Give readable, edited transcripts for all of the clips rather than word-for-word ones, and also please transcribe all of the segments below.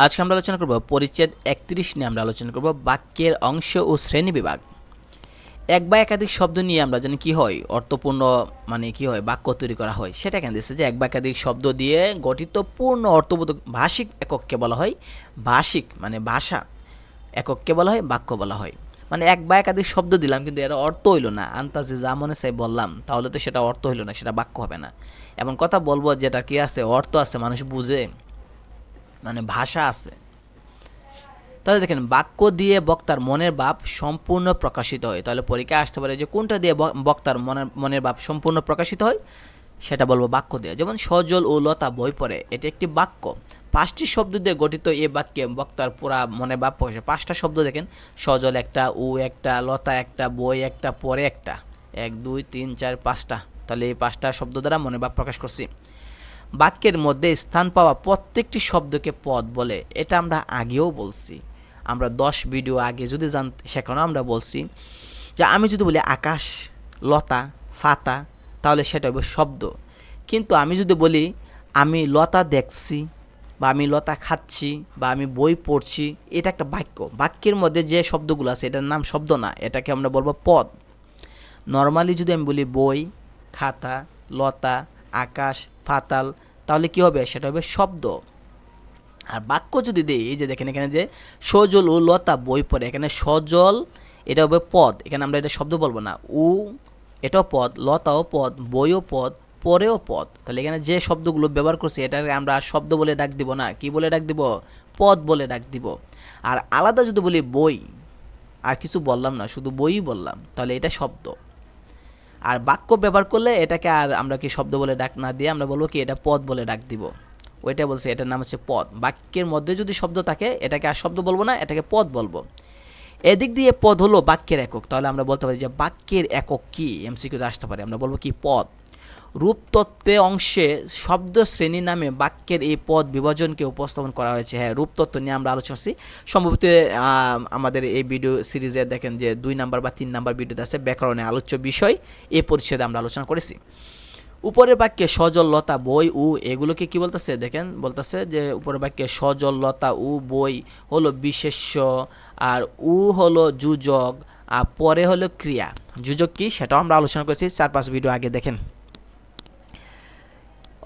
আজকে আমরা আলোচনা করব পরিচ্ছেদ ৩১ নিয়ে আমরা আলোচনা করব বাক্যের অংশ ও শ্রেণীবিভাগ। এক বা একাধিক শব্দ নিয়ে আমরা জানি কি হয়, অর্থপূর্ণ মানে কি হয় বাক্য তৈরি করা হয়। সেটা কেন দিচ্ছে যে এক বা একাধিক শব্দ দিয়ে গঠিত পূর্ণ অর্থবোধক ভাষিক একককে বলা হয় ভাষিক, মানে ভাষা একককে বলা হয় বাক্য বলা হয়। মানে এক বা একাধিক শব্দ দিলাম কিন্তু এর অর্থ হইল না, আন্তাজে যা মনে চাই বললাম, তাহলে তো সেটা অর্থ হইল না, সেটা বাক্য হবে না। এমন কথা বলবো যেটা কি আছে, অর্থ আছে, মানুষ বুঝে, মানে ভাষা আছে। তাহলে দেখেন বাক্য দিয়ে বক্তার মনের ভাব সম্পূর্ণ প্রকাশিত হয়। তাহলে পরীক্ষায় আসতে পারে যে কোনটা দিয়ে বক্তার মনের ভাব সম্পূর্ণ প্রকাশিত হয়, সেটা বলবো বাক্য দিয়ে। যেমন সজল ও লতা বই পড়ে, এটি একটি বাক্য। 5টি শব্দ দিয়ে গঠিত এই বাক্যে বক্তার পুরা মনের ভাব প্রকাশ। 5টা শব্দ দেখেন, সজল একটা, ও একটা, লতা একটা, বই একটা, পরে একটা, 1 2 3 4 5টা। তাহলে এই 5টা শব্দ দ্বারা মনের ভাব প্রকাশ করছি। বাক্যের মধ্যে স্থান পাওয়া প্রত্যেকটি শব্দকে পদ বলে, এটা আমরা আগেও বলছি। আমরা 10 ভিডিও আগে যদি সেখানেও আমরা বলছি যে আমি যদি বলি আকাশ, লতা, ফাতা, তাহলে সেটা হবে শব্দ। কিন্তু আমি যদি বলি আমি লতা দেখছি, বা আমি লতা খাচ্ছি, বা আমি বই পড়ছি, এটা একটা বাক্য। বাক্যের মধ্যে যে শব্দগুলো আছে এটার নাম শব্দ না, এটাকে আমরা বলবো পদ। নর্মালি যদি আমি বলি বই, খাতা, লতা, আকাশ, ফাতাল, তাহলে কি হবে, সেটা হবে শব্দ। আর বাক্য যদি দেই, এই যে দেখেন এখানে যে সজল ও লতা বই পড়ে, এখানে সজল এটা হবে পদ, এখানে আমরা এটা শব্দ বলবো না। উ এটাও পদ, লতাও পদ, বইও পদ, পরেও পদ। তাহলে এখানে যে শব্দগুলো ব্যবহার করছি এটাকে আমরা শব্দ বলে ডাক দিব না, কি বলে ডাক দিব, পদ বলে ডাক দিব। আর আলাদা যদি বলি বই, আর কিছু বললাম না, শুধু বইই বললাম, তাহলে এটা শব্দ। আর বাক্য ব্যবহার করলে এটাকে আর আমরা কি শব্দ বলে ডাক না দিয়ে আমরা বলবো কি এটা পদ বলে ডাক দিব। ওইটা বলছে, এটার নাম হচ্ছে পদ। বাক্যের মধ্যে যদি শব্দ থাকে এটাকে আর শব্দ বলবো না, এটাকে পদ বলবো। এদিক দিয়ে পদ হলো বাক্যের একক। তাহলে আমরা বলতে পারি যে বাক্যের একক কি, এমসিকিউতে আসতে পারে, আমরা বলবো কি পদ। রূপতত্ত্বে অংশে শব্দ শ্রেণী নামে বাক্যের এই পদ বিভাজনকে উপস্থাপন করা হয়েছে। হ্যাঁ, রূপতত্ত্ব নিয়ে আমরা আলোচনা করছি সম্ভবত আমাদের এই ভিডিও সিরিজে দেখেন যে 2 নাম্বার বা 3 নাম্বার ভিডিওতে আছে ব্যাকরণে আলোচ্য বিষয়, এই পরিচ্ছেদে আমরা আলোচনা করেছি। উপরের বাক্যে সজল লতা বই উ, এগুলোকে কি বলতেছে দেখেন, বলতেছে যে উপরের বাক্যে সজল লতা উ বই হলো বিশেষ্য, আর উ হলো যুজক, আর পরে হলো ক্রিয়া। যুজক কি সেটাও আমরা আলোচনা করেছি 4-5 ভিডিও আগে, দেখেন।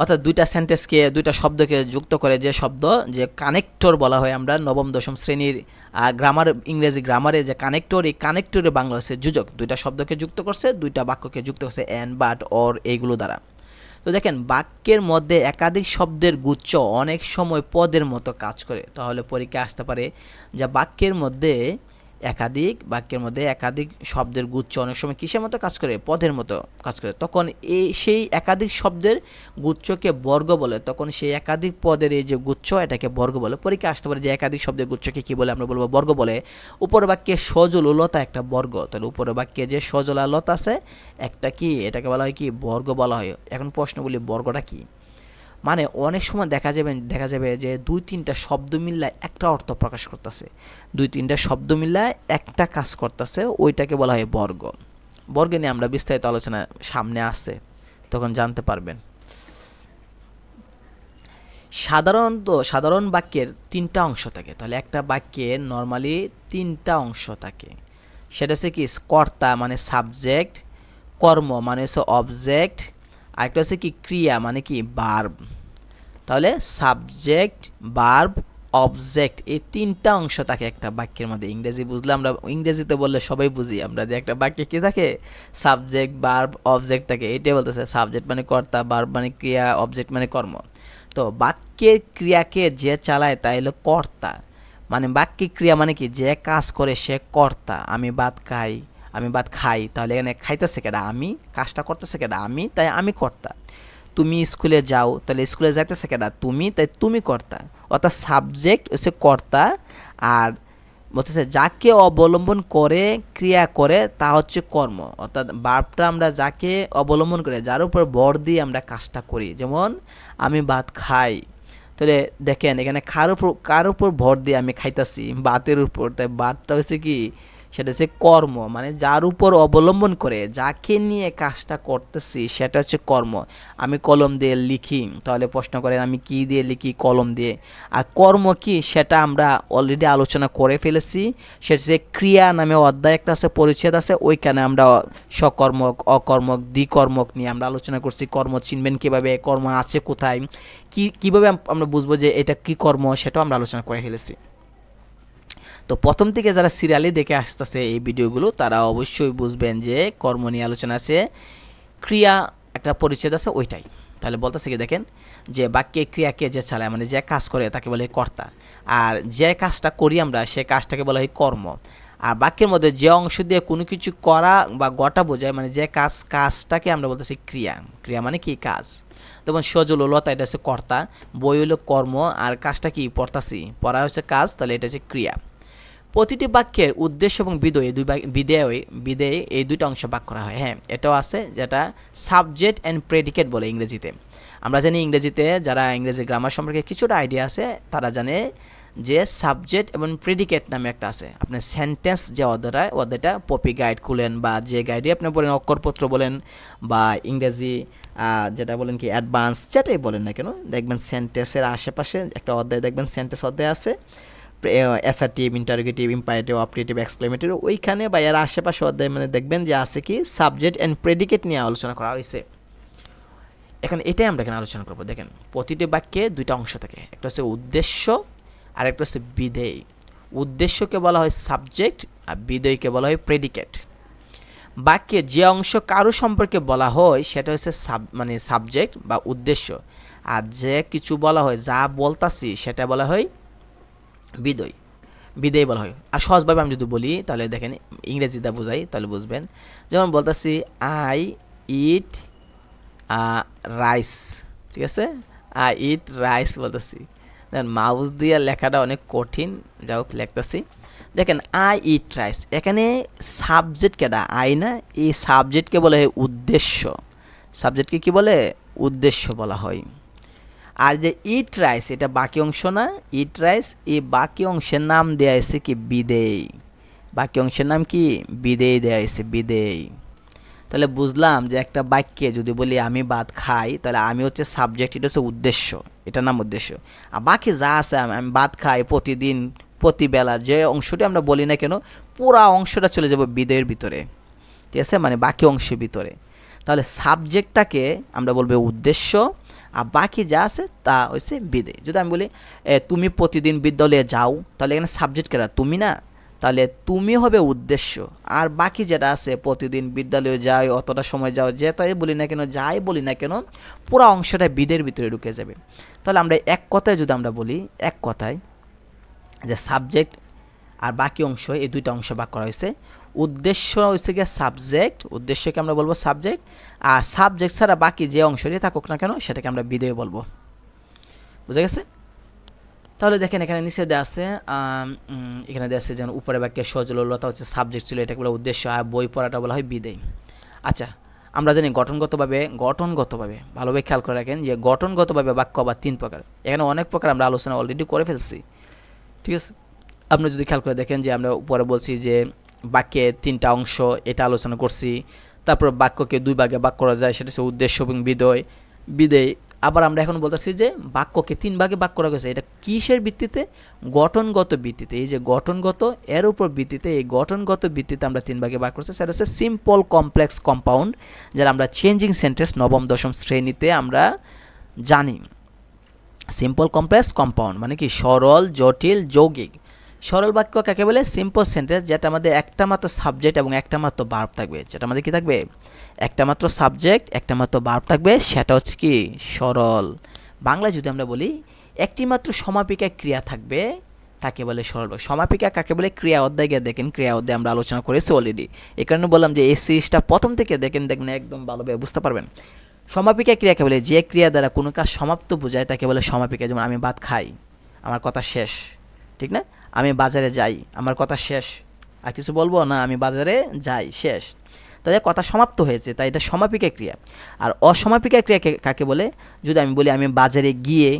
অর্থাৎ দুইটা সেন্টেন্সকে, দুইটা শব্দকে যুক্ত করে যে শব্দ, যে কানেক্টর বলা হয় আমরা নবম দশম শ্রেণীর গ্রামার, ইংরেজি গ্রামারে যে কানেক্টর, এই কানেক্টরে বাংলা হচ্ছে যুজক। দুইটা শব্দকে যুক্ত করছে, দুইটা বাক্যকে যুক্ত করছে অ্যান্ড, বাট, অর, এইগুলো দ্বারা। তো দেখেন বাক্যের মধ্যে একাধিক শব্দের গুচ্ছ অনেক সময় পদের মতো কাজ করে। তাহলে পরীক্ষা আসতে পারে যে বাক্যের মধ্যে একাধিক শব্দের গুচ্ছ অনেক সময় কিসের মতো কাজ করে, পদের মতো কাজ করে। তখন সেই একাধিক শব্দের গুচ্ছকে বর্গ বলে, তখন সেই একাধিক পদের এই যে গুচ্ছ এটাকে বর্গ বলে। পরীক্ষা আসতে পারে যে একাধিক শব্দের গুচ্ছকে কি বলে, আমরা বলবো বর্গ বলে। উপর বাক্যে সজল ও লতা একটা বর্গ, তাহলে উপরের বাক্যে যে সজল আর লতা আছে একটা কি, এটাকে বলা হয় কি, বর্গ বলা হয়। এখন প্রশ্নগুলি বর্গটা কি, মানে অনেক সময় দেখা যাবে যে 2-3টা শব্দ মিল্লায় একটা অর্থ প্রকাশ করতেছে, 2-3টা শব্দ মিল্লায় একটা কাজ করতেছে, ওইটাকে বলা হয় বর্গ। বর্গ নিয়ে আমরা বিস্তারিত আলোচনা সামনে আসছে, তখন জানতে পারবেন। সাধারণ বাক্যের 3টা অংশ থাকে। তাহলে একটা বাক্যের নর্মালি 3টা অংশ থাকে। সেটা হচ্ছে কি, কর্তা মানে সাবজেক্ট, কর্ম মানে হচ্ছে অবজেক্ট, আরেকটা হচ্ছে কি ক্রিয়া মানে কি ভার্ব। তাহলে সাবজেক্ট, ভার্ব, অবজেক্ট, এই 3টা অংশ থাকে একটা বাক্যের মধ্যে। ইংরেজি বুঝলে, আমরা ইংরেজিতে বললে সবাই বুঝি আমরা যে একটা বাক্যে কি থাকে, সাবজেক্ট, ভার্ব, অবজেক্ট থাকে। এটাই বলতেছে, সাবজেক্ট মানে কর্তা, ভার্ব মানে ক্রিয়া, অবজেক্ট মানে কর্ম। তো বাক্যের ক্রিয়াকে যে চালায় তা হলো কর্তা। মানে বাক্যের ক্রিয়া মানে কি, যে কাজ করে সে কর্তা। আমি ভাত খাই, তাহলে এখানে খাইতেছে কেডা, আমি, কাজটা করতেছে কেডা, আমি, তাই আমি কর্তা। তুমি স্কুলে যাও, তাহলে স্কুলে যাইতেছে কেডা, তুমি, তাই তুমি কর্তা। অর্থাৎ সাবজেক্ট হচ্ছে কর্তা, আর বলতেছে যাকে অবলম্বন করে ক্রিয়া করে তা হচ্ছে কর্ম। অর্থাৎ ভার্বটা আমরা যাকে অবলম্বন করে, যার উপর ভর দিয়ে আমরা কাজটা করি। যেমন আমি ভাত খাই, তাহলে দেখেন এখানে কার উপর ভর দিয়ে আমি খাইতাছি, ভাতের উপর, তাই ভাতটা হচ্ছে কি সেটা হচ্ছে কর্ম, মানে যার উপর অবলম্বন করে, যাকে নিয়ে কাজটা করতেছি সেটা হচ্ছে কর্ম। আমি কলম দিয়ে লিখি, তাহলে প্রশ্ন করেন আমি কি দিয়ে লিখি? কলম দিয়ে। আর কর্ম কি সেটা আমরা অলরেডি আলোচনা করে ফেলেছি, সেটা হচ্ছে ক্রিয়া নামে অধ্যায় একটা আছে, পরিচ্ছেদ আছে, ওইখানে আমরা সকর্মক, অকর্মক, দ্বিকর্মক নিয়ে আমরা আলোচনা করছি। কর্ম চিনবেন কীভাবে, কর্ম আছে কোথায়, কীভাবে আমরা বুঝবো যে এটা কি কর্ম, সেটাও আমরা আলোচনা করে ফেলেছি। তো প্রথম থেকে যারা সিরিয়ালি দেখে আসতেছে এই ভিডিওগুলো, তারা অবশ্যই বুঝবেন যে কর্ম নিয়ে আলোচনা আছে, ক্রিয়া একটা পরিচ্ছেদ আছে, ওইটাই। তাহলে বলতেছে কি দেখেন, যে বাক্যে ক্রিয়াকে যে চালায়, মানে যে কাজ করে তাকে বলে কর্তা, আর যে কাজটা করি আমরা সে কাজটাকে বলা হয় কর্ম। আর বাক্যের মধ্যে যে অংশ দিয়ে কোনো কিছু করা বা গটা বোঝায়, মানে যে কাজটাকে আমরা বলতেছি ক্রিয়া। ক্রিয়া মানে কি? কাজ। যেমন সজল লতা, এটা হচ্ছে কর্তা, বই হলো কর্ম, আর কাজটা কি? পড়তাছি, পড়া হচ্ছে কাজ, তাহলে এটা হচ্ছে ক্রিয়া। প্রতিটি বাক্যের উদ্দেশ্য এবং বিধেয় এই দুইটা অংশ ভাগ করা হয়। হ্যাঁ, এটাও আছে, যেটা সাবজেক্ট অ্যান্ড প্রেডিকেট বলে ইংরেজিতে। আমরা জানি ইংরেজিতে, যারা ইংরেজি গ্রামার সম্পর্কে কিছুটা আইডিয়া আছে তারা জানে যে সাবজেক্ট এবং প্রেডিকেট নামে একটা আছে। আপনার সেন্টেন্স যে অধ্যায়টা পপি গাইড খুলেন, বা যে গাইডে আপনি বলেন, অক্ষরপত্র বলেন, বা ইংরেজি যেটা বলেন কি অ্যাডভান্স, যেটাই বলেন না কেন, দেখবেন সেন্টেন্সের আশেপাশে একটা অধ্যায় দেখবেন সেন্টেন্স অধ্যায় আছে, assertive, interrogative, imperative, operative, exclamative, ওইখানে বা এর আশেপাশে অধ্যায় মানে দেখবেন যে আছে কি সাবজেক্ট অ্যান্ড প্রেডিকেট নিয়ে আলোচনা করা হয়েছে। এখন এটাই আমরা এখানে আলোচনা করবো। দেখেন, প্রতিটি বাক্যে দুইটা অংশ থাকে, একটা হচ্ছে উদ্দেশ্য আর একটা হচ্ছে বিধেয়। উদ্দেশ্যকে বলা হয় সাবজেক্ট আর বিধেয়কে বলা হয় প্রেডিকেট। বাক্যে যে অংশ কারো সম্পর্কে বলা হয় সেটা হচ্ছে মানে সাবজেক্ট বা উদ্দেশ্য, আর যে কিছু বলা হয়, যা বলতাছি, সেটা বলা হয় বিধেয় বলা হয়। আর সহজভাবে আমি যদি বলি তাহলে দেখেন, ইংরেজিতে বোঝাই তাহলে বুঝবেন। যেমন বলতেছি আই ইট রাইস, ঠিক আছে, আই ইট রাইস বলতেছি। দেখেন মাউস দিয়ে লেখাটা অনেক কঠিন, যাই হোক লিখতেছি। দেখেন আই ইট রাইস, এখানে সাবজেক্ট কেটা? আই না, এই সাবজেক্টকে বলা হয় উদ্দেশ্য। সাবজেক্টকে কি বলে? উদ্দেশ্য বলা হয়। আর যে ইট রাইস, এটা বাকি অংশ না, ইট রাইস, এই বাকি অংশের নাম দেয়া হয়েছে কি? বিধেয়। বাকি অংশের নাম কি? বিধেয় দেয়া হয়েছে, বিধেয়। তাহলে বুঝলাম যে একটা বাক্যে যদি বলি আমি ভাত খাই, তাহলে আমি হচ্ছে সাবজেক্ট, এটা হচ্ছে উদ্দেশ্য, এটার নাম উদ্দেশ্য। আর বাকি যা আছে, আমি ভাত খাই প্রতিদিন, প্রতিবেলা, যে অংশটি আমরা বলি না কেন, পুরা অংশটা চলে যাবে বিধেয়ের ভিতরে, ঠিক আছে, মানে বাকি অংশের ভিতরে। তাহলে সাবজেক্টটাকে আমরা বলবো উদ্দেশ্য, আর বাকি যা আছে তা হচ্ছে বিধেয়। যদি আমি বলি তুমি প্রতিদিন বিদ্যালয়ে যাও, তাহলে এখানে সাবজেক্ট কেটা? তুমি না, তাহলে তুমি হবে উদ্দেশ্য। আর বাকি যেটা আছে, প্রতিদিন বিদ্যালয়ে যাই, অতটা সময় যাও, যেটাই বলি না কেন, যাই বলি না কেন, পুরো অংশটা বিধেয়ের ভিতরে ঢুকে যাবে। তাহলে আমরা এক কথায় যদি আমরা বলি, এক কথায় যে সাবজেক্ট আর বাকি অংশ, এই দুইটা অংশ ভাগ করা হয়েছে। উদ্দেশ্য হচ্ছে গিয়ে সাবজেক্ট, উদ্দেশ্যকে আমরা বলবো সাবজেক্ট, আর সাবজেক্ট ছাড়া বাকি যে অংশটি থাকুক না কেন সেটাকে আমরা বিধেয় বলবো। বুঝা গেছে? তাহলে দেখেন এখানে নিচে দেওয়া আছে, এখানে দেওয়া আছে যেন উপরে বাক্যের সজলতা হচ্ছে সাবজেক্ট ছিল, এটাকে বলা উদ্দেশ্য, আর বই পড়াটা বলা হয় বিধেয়। আচ্ছা, আমরা জানি গঠনগতভাবে ভালোভাবে খেয়াল করে রাখেন যে গঠনগতভাবে বাক্য আবার তিন প্রকার। এখানে অনেক প্রকার আমরা আলোচনা অলরেডি করে ফেলছি, ঠিক আছে। আপনি যদি খেয়াল করে দেখেন যে আমরা উপরে বলছি যে বাক্যে তিনটা অংশ, এটা আলোচনা করছি। তারপর বাক্যকে দুই ভাগে ভাগ করা যায়, সেটা হচ্ছে উদ্দেশ্য এবং বিধেয়। আবার আমরা এখন বলতেছি যে বাক্যকে তিন ভাগে ভাগ করা গেছে, এটা কিসের ভিত্তিতে? গঠনগত ভিত্তিতে। এই যে গঠনগত, এর উপর ভিত্তিতে, এই গঠনগত ভিত্তিতে আমরা তিন ভাগে ভাগ করছি। সেটা হচ্ছে সিম্পল, কমপ্লেক্স, কম্পাউন্ড, যারা আমরা চেঞ্জিং সেন্টেন্স নবম দশম শ্রেণীতে আমরা জানি। সিম্পল, কমপ্লেক্স, কম্পাউন্ড মানে কি? সরল, জটিল, যৌগিক। সরল বাক্য কাকে বলে? সিম্পল সেন্টেন্স, যেটা আমাদের একটা মাত্র সাবজেক্ট এবং একটা মাত্র ভার্ব থাকবে। যেটা আমাদের কি থাকবে? একটা মাত্র সাবজেক্ট, একটা মাত্র ভার্ব থাকবে, সেটা হচ্ছে কি? সরল। বাংলায় যদি আমরা বলি, একটি মাত্র সমাপিকা ক্রিয়া থাকবে, তাকে বলে সরল বাক্য। সমাপিকা কাকে বলে? ক্রিয়া অধ্যায় গিয়ে দেখেন, ক্রিয়া অধ্যায় আমরা আলোচনা করেছি অলরেডি। এই কারণে বললাম যে এই সিরিজটা প্রথম থেকে দেখেন একদম ভালোভাবে বুঝতে পারবেন। সমাপিকা ক্রিয়াকে বলে যে ক্রিয়া দ্বারা কোনো কাজ সমাপ্ত বোঝায়, তাকে বলে সমাপিকা। যেমন আমি ভাত খাই, আমার কথা শেষ, ঠিক না? আমি বাজারে যাই, আমার কথা শেষ, আর কিছু বলবো না, আমি বাজারে যাই, শেষ। তাদের কথা সমাপ্ত হয়েছে, তাই এটা সমাপিকা ক্রিয়া। আর অসমাপিকা ক্রিয়া কাকে বলে? যদি আমি বলি আমি বাজারে গিয়ে,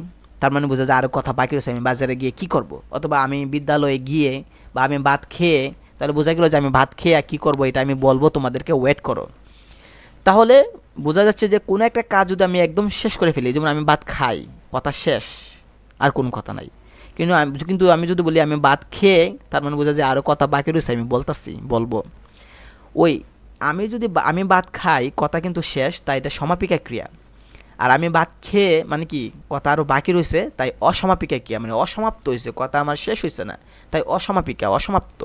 তার মানে বোঝা যায় আরও কথা বাকি রয়েছে, আমি বাজারে গিয়ে কি করব, অথবা আমি বিদ্যালয়ে গিয়ে, বা আমি ভাত খেয়ে, তাহলে বোঝা গেল যে আমি ভাত খেয়ে কী করবো এটা আমি বলবো তোমাদেরকে, ওয়েট করো। তাহলে বোঝা যাচ্ছে যে কোনো একটা কাজ যদি আমি একদম শেষ করে ফেলি, যেমন আমি ভাত খাই, কথা শেষ, আর কোনো কথা নাই। কিন্তু আমি যদি বলি আমি ভাত খেয়ে, তার মানে বোঝা যায় আরও কথা বাকি রয়েছে, আমি বলবো। ওই আমি ভাত খাই, কথা কিন্তু শেষ, তাই এটা সমাপিকা ক্রিয়া। আর আমি ভাত খেয়ে মানে কি, কথা আরও বাকি রয়েছে, তাই অসমাপিকা ক্রিয়া, মানে অসমাপ্ত হয়েছে, কথা আমার শেষ হয়েছে না, তাই অসমাপিকা, অসমাপ্ত।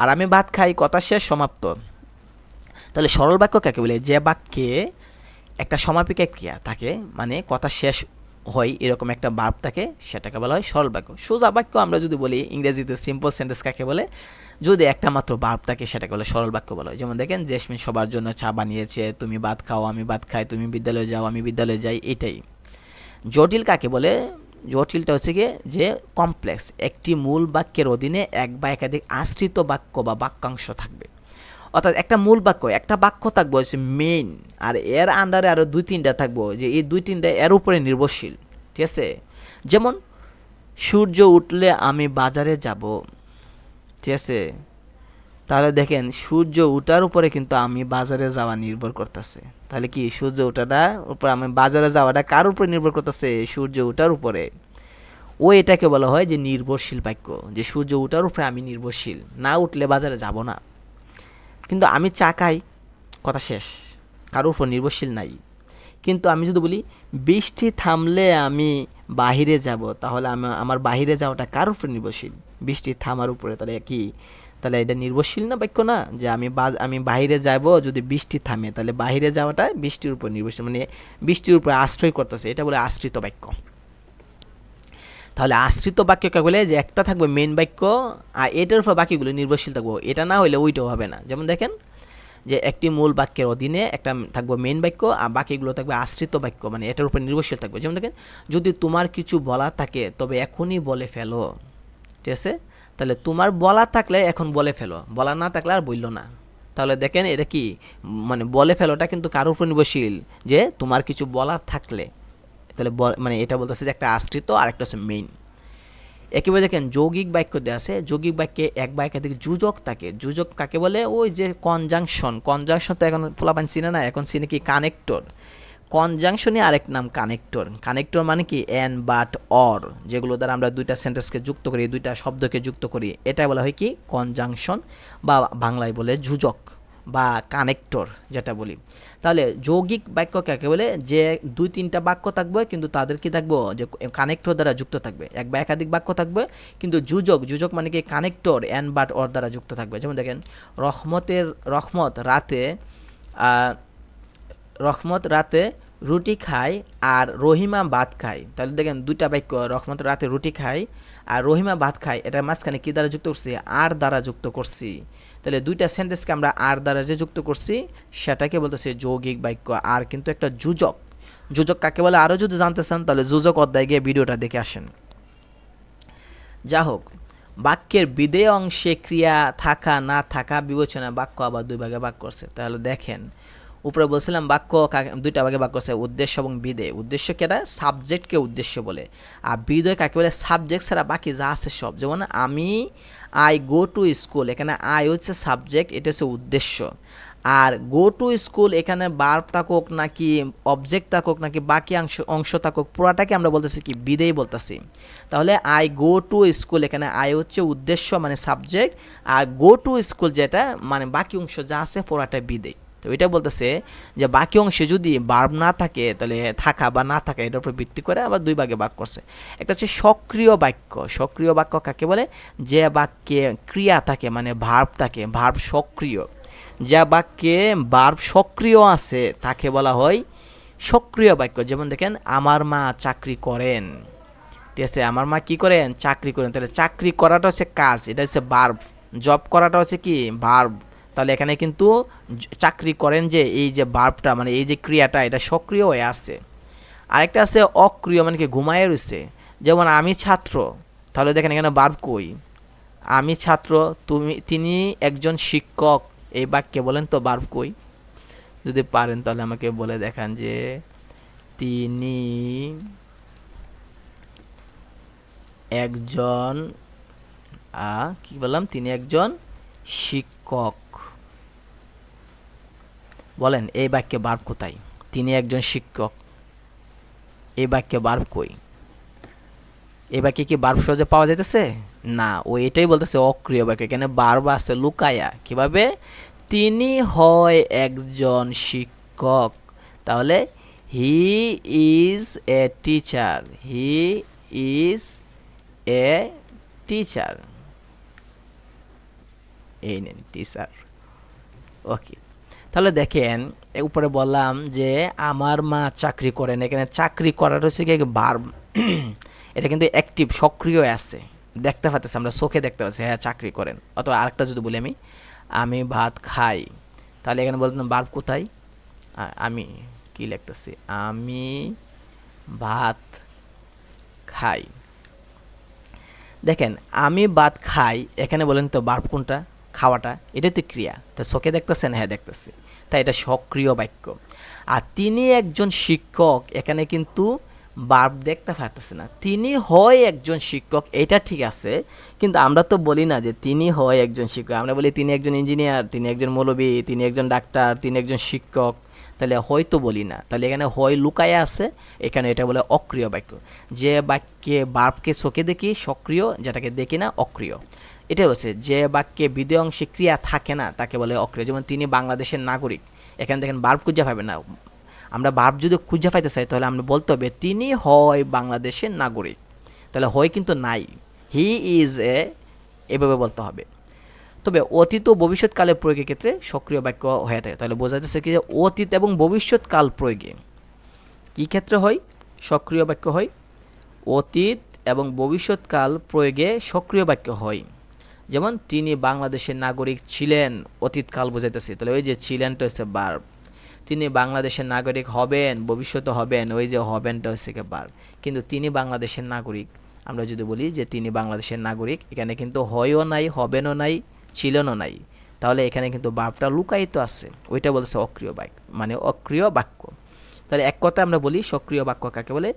আর আমি ভাত খাই, কথা শেষ, সমাপ্ত। তাহলে সরল বাক্য কাকে বলে? যে বাক্যে একটা সমাপিকা ক্রিয়া থাকে, মানে কথা শেষ হয় এরকম একটা ভার্ব থাকে, সেটাকে বলা হয় সরল বাক্য। সোজা বাক্য আমরা যদি বলি ইংরেজিতে সিম্পল সেন্টেন্স কাকে বলে? যদি একটা মাত্র ভার্ব থাকে সেটাকে বলে সরল বাক্য বলা হয়। যেমন দেখেন, জেসমিন সবার জন্য চা বানিয়েছে, তুমি ভাত খাও, আমি ভাত খাই, তুমি বিদ্যালয়ে যাও, আমি বিদ্যালয়ে যাই, এটাই। জটিল কাকে বলে? জটিলটা হচ্ছে গিয়ে যে কমপ্লেক্স, একটি মূল বাক্যের অধীনে এক বা একাধিক আশ্রিত বাক্য বা বাক্যাংশ থাকবে। অর্থাৎ একটা মূল বাক্য, একটা বাক্য থাকবো হচ্ছে মেইন, আর এর আন্ডারে আরও 2-3টা থাকবো, যে এই 2-3টা এর উপরে নির্ভরশীল। ঠিক আছে? যেমন সূর্য উঠলে আমি বাজারে যাব। ঠিক আছে? তাহলে দেখেন সূর্য উঠার উপরে কিন্তু আমি বাজারে যাওয়া নির্ভর করতেছে। তাহলে কি সূর্য ওঠাটা উপর আমি বাজারে যাওয়াটা কার উপরে নির্ভর করতেছে? সূর্য ওঠার উপরে। ও এটাকে বলা হয় যে নির্ভরশীল বাক্য, যে সূর্য ওঠার উপরে আমি নির্ভরশীল, না উঠলে বাজারে যাব না। কিন্তু আমি চা খাই, কথা শেষ, কারোর উপর নির্ভরশীল নাই। কিন্তু আমি যদি বলি বৃষ্টি থামলে আমি বাহিরে যাব, তাহলে আমার বাহিরে যাওয়াটা কার উপর নির্ভরশীল? বৃষ্টি থামার উপরে। তাহলে কি, তাহলে এটা নির্ভরশীল না বাক্য না? যে আমি বাহিরে যাব, যদি বৃষ্টি থামে, তাহলে বাহিরে যাওয়াটা বৃষ্টির উপর নির্ভরশীল, মানে বৃষ্টির উপর আশ্রয় করতেছে, এটা বলে আশ্রিত বাক্য। তাহলে আশ্রিত বাক্য কাকে বলে? যে একটা থাকবে মেন বাক্য, আর এটার উপর বাকিগুলো নির্ভরশীল থাকবো, এটা না হলে ওইটাও হবে না। যেমন দেখেন, যে একটি মূল বাক্যের অধীনে একটা থাকবে মেন বাক্য, আর বাকিগুলো থাকবে আশ্রিত বাক্য, মানে এটার উপর নির্ভরশীল থাকবে। যেমন দেখেন, যদি তোমার কিছু বলা থাকে তবে এখনই বলে ফেলো। ঠিক আছে? তাহলে তোমার বলা থাকলে এখন বলে ফেলো, বলা না থাকলে আর বললো না। তাহলে দেখেন এটা কি, মানে বলে ফেলোটা কিন্তু কারোর উপর নির্ভরশীল, যে তোমার কিছু বলা থাকলে। তাহলে মানে এটা বলতেছে যে একটা আশ্রিত, আর একটা হচ্ছে মেইন। একেবারে দেখেন যৌগিক বাক্য দেওয়া আছে, যৌগিক বাক্যে এক বা একাধিক যোজক থাকে। যোজক কাকে বলে? ওই যে কনজাংশন তো এখন পোলাপান চিনে না, এখন চিনে কি কানেক্টর। কনজাংশনই আরেক নাম কানেক্টর। কানেক্টর মানে কি অ্যান, বাট, অর, যেগুলো দ্বারা আমরা দুইটা সেন্টেন্সকে যুক্ত করি, দুইটা শব্দকে যুক্ত করি, এটা বলা হয় কি কনজাংশন, বা বাংলায় বলে যোজক বা কানেক্টর যেটা বলি। তাহলে যৌগিক বাক্য কাকে বলে? যে 2-3টা বাক্য থাকবে, কিন্তু তাদের কি থাকবে? যে কানেক্টর দ্বারা যুক্ত থাকবে। এক বা একাধিক বাক্য থাকবে, কিন্তু যোজক মানে কি কানেক্টর অ্যান, বাট, অর দ্বারা যুক্ত থাকবে। যেমন দেখেন, রহমত রাতে রুটি খায় আর রহিমা ভাত খায়। তাহলে দেখেন দুইটা বাক্য, রহমত রাতে রুটি খায় আর রহিমা ভাত খায়, এটার মাঝখানে কি দ্বারা যুক্ত করছি? আর দ্বারা যুক্ত করছি। তাহলে দুইটা সেন্টেন্সকে আমরা আর দ্বারা যে যুক্ত করছি সেটাকে বলতেছে যৌগিক বাক্য। আর কিন্তু একটা যোজক। যোজক কাকে বলে আরও যদি জানতে চান, তাহলে যোজক অধ্যায়ে গিয়ে ভিডিওটা দেখে আসেন। যা হোক, বাক্যের বিধেয় অংশে ক্রিয়া থাকা না থাকা বিবেচনা বাক্য আবার দুই ভাগে ভাগ করছে। তাহলে দেখেন, উপরে বলছিলাম বাক্য দুইটা ভাগে ভাগ করছে, উদ্দেশ্য এবং বিধেয়। উদ্দেশ্য কেটা? সাবজেক্টকে উদ্দেশ্য বলে। আর বিধেয় কাকে বলে? সাবজেক্ট ছাড়া বাকি যা আছে সব। যেমন আই গো টু স্কুল, এখানে আই হচ্ছে সাবজেক্ট, এটা হচ্ছে উদ্দেশ্য। আর গো টু স্কুল, এখানে ভার্ব থাকুক নাকি অবজেক্ট থাকুক নাকি বাকি অংশ থাকুক, পুরাটাকে আমরা বলতেছি কি বিধেয় বলতেছি। তাহলে আই গো টু স্কুল, এখানে আই হচ্ছে উদ্দেশ্য মানে সাবজেক্ট, আর গো টু স্কুল যেটা মানে বাকি অংশ যা আছে পুরাটা বিধেয়। তো এটা বলতেছে যে বাকি অংশে যদি ভার্ব না থাকে, তাহলে থাকা বা না থাকা এটার উপর ভিত্তি করে আবার দুই ভাগে ভাগ করছে। একটা হচ্ছে সক্রিয় বাক্য। সক্রিয় বাক্য কাকে বলে? যে বাক্যে ক্রিয়া থাকে, মানে ভার্ব থাকে, ভার্ব সক্রিয়। যা বাক্যে ভার্ব সক্রিয় আছে তাকে বলা হয় সক্রিয় বাক্য। যেমন দেখেন, আমার মা চাকরি করেন। ঠিক আছে? আমার মা কি করেন? চাকরি করেন। তাহলে চাকরি করাটা হচ্ছে কাজ, এটা হচ্ছে ভার্ব। জব করাটা হচ্ছে কি ভার্ব। তাহলে এখানে কিন্তু চাকরি করেন যে এই যে ভার্বটা, মানে এই যে ক্রিয়াটা, এটা সক্রিয় হয়ে আসছে। আরেকটা আছে অক্রিয়, মানে কি ঘুমায় রয়েছে। যেমন আমি ছাত্র, তাহলে দেখেন এখানে ভার্ব কই? আমি ছাত্র, তিনি একজন শিক্ষক, এই বাক্যে বলেন তো ভার্ব কই? যদি পারেন তাহলে আমাকে বলে দেখান যে তিনি একজন কি বললাম? তিনি একজন শিক্ষক। বলেন এই বাক্যে ভার্ব কোথায়? তিনি একজন শিক্ষক, এই বাক্যে ভার্ব কই? এই বাক্যে কি ভার্ব সহজে পাওয়া যাইতেছে? না, ও এটাই বলতেছে অক্রিয় বাক্য। এখানে ভার্ব আছে লুকায়া। কিভাবে? তিনি হয় একজন শিক্ষক। তাহলে he is a teacher, he is a teacher, এই নেন টিচার। ওকে, তাহলে দেখেন উপরে বললাম যে আমার মা চাকরি করেন, এখানে চাকরি করার হচ্ছে কি ভার্ব। এটা কিন্তু অ্যাক্টিভ, সক্রিয় আছে, দেখতে পাচ্ছি আমরা, চোখে দেখতে পাচ্ছি হ্যাঁ চাকরি করেন। অথবা আরেকটা যদি বলি আমি ভাত খাই, তাহলে এখানে বলতাম ভার্ব কোথায়? আমি কি লিখতেছি? আমি ভাত খাই। দেখেন আমি ভাত খাই, এখানে বলেন তো ভার্ব কোনটা? খাওয়াটা, এটাই তো ক্রিয়া। তা চোখে দেখতেছেন? হ্যাঁ দেখতেছি, তাই এটা সক্রিয় বাক্য। আর তিনি একজন শিক্ষক, এখানে কিন্তু ভার্ব দেখতে পারতেছে না, তিনি হয় একজন শিক্ষক, এটা ঠিক আছে। কিন্তু আমরা তো বলি না যে তিনি হয় একজন শিক্ষক, আমরা বলি তিনি একজন ইঞ্জিনিয়ার, তিনি একজন মৌলবী, তিনি একজন ডাক্তার, তিনি একজন শিক্ষক। তাহলে হয়তো বলি না, তাহলে এখানে হয় লুকায়া আছে, এখানে এটা বলে অক্রিয় বাক্য। যে বাক্যে ভার্বকে চোখে দেখি সক্রিয়, যেটাকে দেখি না অক্রিয়। এটা হচ্ছে যে বাক্যে বিধেয় অংশে ক্রিয়া থাকে না তাকে বলে অক্রিয়। যেমন তিনি বাংলাদেশের নাগরিক, এখানে দেখেন ভার্ব খুঁজে পাবেন না। আমরা ভার্ব যদি খুঁজে পাইতে চাই তাহলে আমরা বলতে হবে তিনি হয় বাংলাদেশের নাগরিক, তাহলে হয় কিন্তু নাই, হি ইজ এ, এভাবে বলতে হবে। তবে অতীত ও ভবিষ্যৎকালের প্রয়োগের ক্ষেত্রে সক্রিয় বাক্য হয়ে থাকে। তাহলে বোঝা যাচ্ছে কি যে অতীত এবং ভবিষ্যৎকাল প্রয়োগে কী ক্ষেত্রে হয়? সক্রিয় বাক্য হয়। অতীত এবং ভবিষ্যৎকাল প্রয়োগে সক্রিয় বাক্য হয়। যেমন তিনি বাংলাদেশের নাগরিক ছিলেন, অতীতকাল বোঝাইতেছে, তাহলে ওই যে ছিলেনটা হচ্ছে ভার্ব। তিনি বাংলাদেশের নাগরিক হবেন, ভবিষ্যতে হবেন, ওই যে হবেনটা হচ্ছে ভার্ব। কিন্তু তিনি বাংলাদেশের নাগরিক, আমরা যদি বলি যে তিনি বাংলাদেশের নাগরিক, এখানে কিন্তু হয়ও নাই, হবেনও নাই, ছিলেনও নাই, তাহলে এখানে কিন্তু ভার্বটা লুকায়িত আছে, ওইটা বলছে অক্রিয় বাক্য, মানে অক্রিয় বাক্য। তাহলে এক কথায় আমরা বলি সক্রিয় বাক্য কাকে বলে?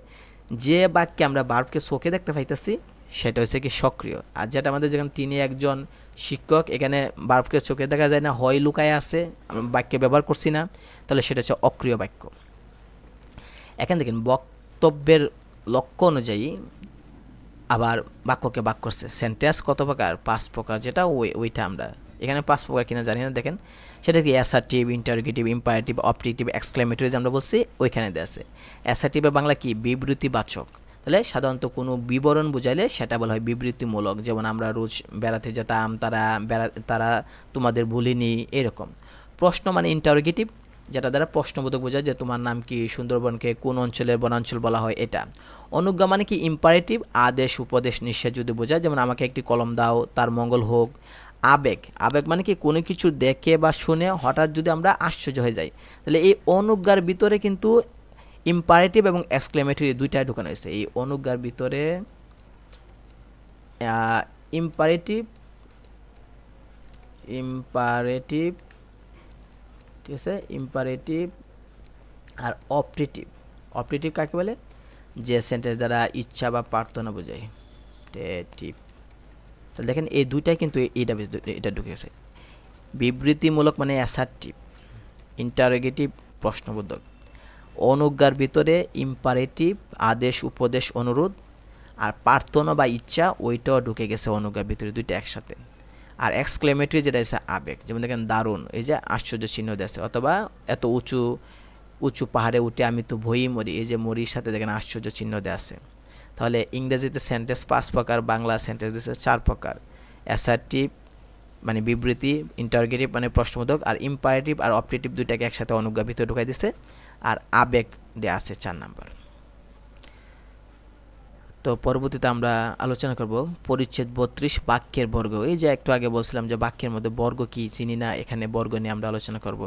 যে বাক্যে আমরা ভার্বকে চোখে দেখতে পাইতেছি সেটা হচ্ছে কি সক্রিয়। আর যেটা আমাদের যেখানে তিনি একজন শিক্ষক, এখানে ভার্বকে চোখে দেখা যায় না, হয় লুকায় আছে, আমরা বাক্যে ব্যবহার করছি না, তাহলে সেটা হচ্ছে অক্রিয় বাক্য। এখানে দেখেন বক্তব্যের লক্ষ্য অনুযায়ী আবার বাক্যকে ভাগ করছে। সেন্টেন্স কত প্রকার? 5 প্রকার, যেটা ওইটা আমরা এখানে 5 প্রকার কিনা জানি না। দেখেন সেটা কি assertive, interrogative, imperative, objective, exclamatory, আমরা বলছি ওইখানে দেওয়া আছে। অ্যাসার্টিভের বাংলা কি? বিবৃতিবাচক। তাহলে সাধারণত কোনো বিবরণ বুঝাইলে সেটা বলা হয় বিবৃতিমূলক। যেমন আমরা রোজ বেড়াতে যেতাম, তারা তোমাদের ভুলিনি, এরকম। প্রশ্ন মানে ইন্টারোগেটিভ, যেটা দ্বারা প্রশ্নবোধক বোঝায়, যে তোমার নাম কি, সুন্দরবনকে কোন অঞ্চলের বনাঞ্চল বলা হয়, এটা। অনুজ্ঞা মানে কি? ইম্পারেটিভ, আদেশ, উপদেশ, নিষেধ যদি বোঝায়, যেমন আমাকে একটি কলম দাও, তার মঙ্গল হোক। আবেগ, আবেগ মানে কি? কোনো কিছু দেখে বা শুনে হঠাৎ যদি আমরা আশ্চর্য হয়ে যাই, তাহলে এই অনুজ্ঞার ভিতরে কিন্তু ইম্পারেটিভ এবং এক্সক্লেমেটরি দুইটাই ঢুকানো হয়েছে। এই অনুজ্ঞার ভিতরে ইম্পারেটিভ, ঠিক আছে, ইম্পারেটিভ আর অপারেটিভ। অপারেটিভ কাকে বলে? যে সেন্টেন্স দ্বারা ইচ্ছা বা প্রার্থনা বোঝায়, টেটিভ। তাহলে দেখেন এই দুইটাই কিন্তু এটা ঢুকেছে। বিবৃতিমূলক মানে অ্যাসার্টিভ, ইন্টারোগেটিভ প্রশ্নবোধক, অনুজ্ঞার ভিতরে ইম্পারেটিভ, আদেশ, উপদেশ, অনুরোধ, আর প্রার্থনা বা ইচ্ছা ওইটাও ঢুকে গেছে অনুজ্ঞার ভিতরে, দুইটা একসাথে। আর এক্সক্লেমেটরি যেটা আছে আবেগ, যেমন দেখেন দারুণ, এই যে আশ্চর্য চিহ্ন দিয়েছে, অথবা এত উঁচু উঁচু পাহাড়ে উঠে আমি তো ভয়ই মরি, এই যে মরির সাথে দেখেন আশ্চর্য চিহ্ন দেওয়া আছে। তাহলে ইংরেজিতে সেন্টেন্স 5 প্রকার, বাংলা সেন্টেন্স দিয়েছে 4 প্রকার। অ্যাসার্টিভ মানে বিবৃতি, ইন্টারোগেটিভ মানে প্রশ্নবোধক, আর ইম্পারেটিভ আর অপারেটিভ দুইটাকে একসাথে অনুজ্ঞার ভিতরে ঢুকাই দিছে, আর আবেগ দেওয়া আছে 4 নাম্বার। তো পরবর্তীতে আমরা আলোচনা করব পরিচ্ছেদ 32 বাক্যের বর্গ। এই যে একটু আগে বলছিলাম যে বাক্যের মধ্যে বর্গ কি চিনি না, এখানে বর্গ নিয়ে আমরা আলোচনা করব।